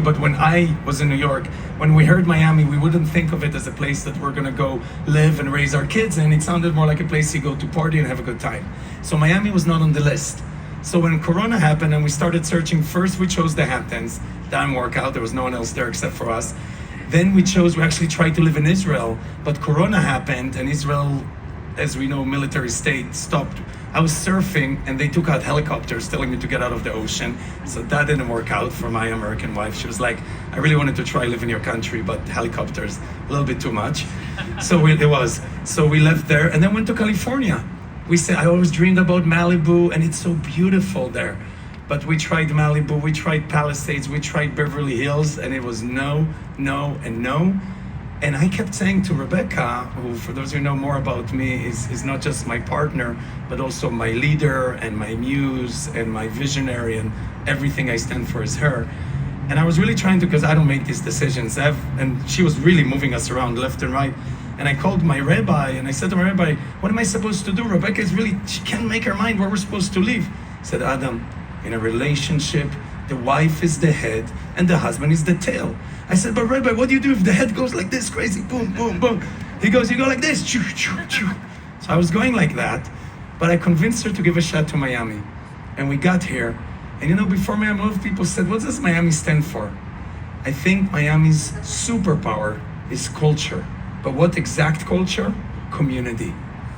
But when I was in New York, when we heard Miami, we wouldn't think of it as a place that we're gonna go live and raise our kids in. It sounded more like a place you go to party and have a good time. So Miami was not on the list. So when Corona happened and we started searching, first we chose the Hamptons. That didn't work out, there was no one else there except for us. Then we actually tried to live in Israel, but Corona happened and Israel, as we know, military state stopped. I was surfing and they took out helicopters telling me to get out of the ocean. So that didn't work out for my American wife. She was like, I really wanted to try live in your country, but helicopters, a little bit too much. So we left there and then went to California. We said, I always dreamed about Malibu and it's so beautiful there. But we tried Malibu, we tried Palisades, we tried Beverly Hills, and it was no, no, and no. And I kept saying to Rebecca, who, for those who know more about me, is not just my partner, but also my leader and my muse and my visionary, and everything I stand for is her. And I was really trying to, because I don't make these decisions, and she was really moving us around left and right. And I called my rabbi, and I said to my rabbi, what am I supposed to do? Rebecca is really, she can't make her mind where we're supposed to live. He said, Adam, in a relationship, the wife is the head and the husband is the tail. I said, but Rabbi, what do you do if the head goes like this, crazy, boom, boom, boom? He goes, you go like this, choo, choo, choo. So I was going like that, but I convinced her to give a shot to Miami. And we got here, and you know, before Miami, a lot of people said, what does Miami stand for? I think Miami's superpower is culture. But what exact culture? Community.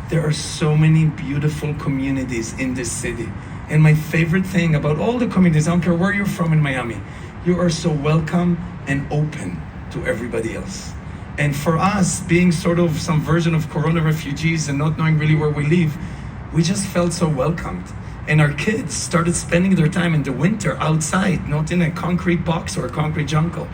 There are so many beautiful communities in this city. And my favorite thing about all the communities, I don't care where you're from in Miami, you are so welcome and open to everybody else. And for us, being sort of some version of Corona refugees and not knowing really where we live, we just felt so welcomed. And our kids started spending their time in the winter outside, not in a concrete box or a concrete jungle.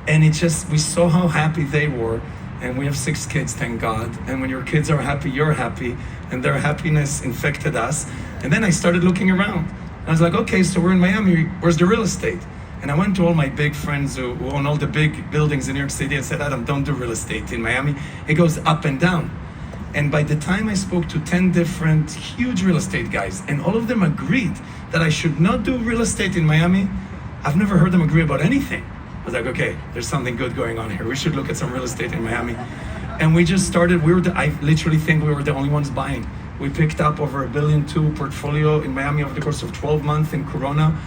And we saw how happy they were. And we have 6 kids, thank God. And when your kids are happy, you're happy. And their happiness infected us. And then I started looking around. I was like, okay, so we're in Miami, where's the real estate? And I went to all my big friends who own all the big buildings in New York City and said, Adam, don't do real estate in Miami. It goes up and down. And by the time I spoke to 10 different huge real estate guys, and all of them agreed that I should not do real estate in Miami, I've never heard them agree about anything. I was like, okay, there's something good going on here. We should look at some real estate in Miami. And we just started, I literally think we were the only ones buying. We picked up over $1.2 billion portfolio in Miami over the course of 12 months in Corona.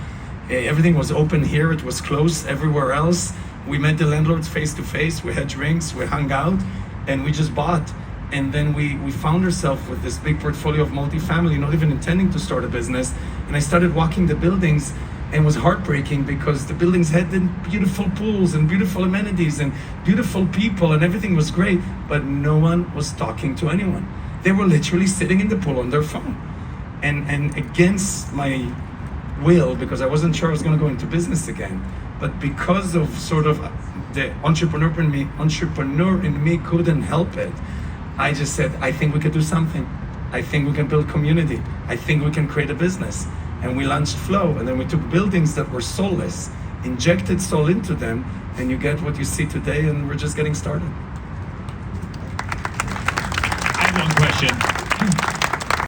Everything was open here, it was closed everywhere else. We met the landlords face to face, we had drinks, we hung out, and we just bought. And then we found ourselves with this big portfolio of multifamily, not even intending to start a business. And I started walking the buildings, and it was heartbreaking because the buildings had the beautiful pools and beautiful amenities and beautiful people and everything was great, but no one was talking to anyone. They were literally sitting in the pool on their phone. And against my will, because I wasn't sure I was gonna go into business again, but because of sort of the entrepreneur in me couldn't help it, I just said, I think we could do something. I think we can build community. I think we can create a business. And we launched Flow, and then we took buildings that were soulless, injected soul into them, and you get what you see today, and we're just getting started. I have one question.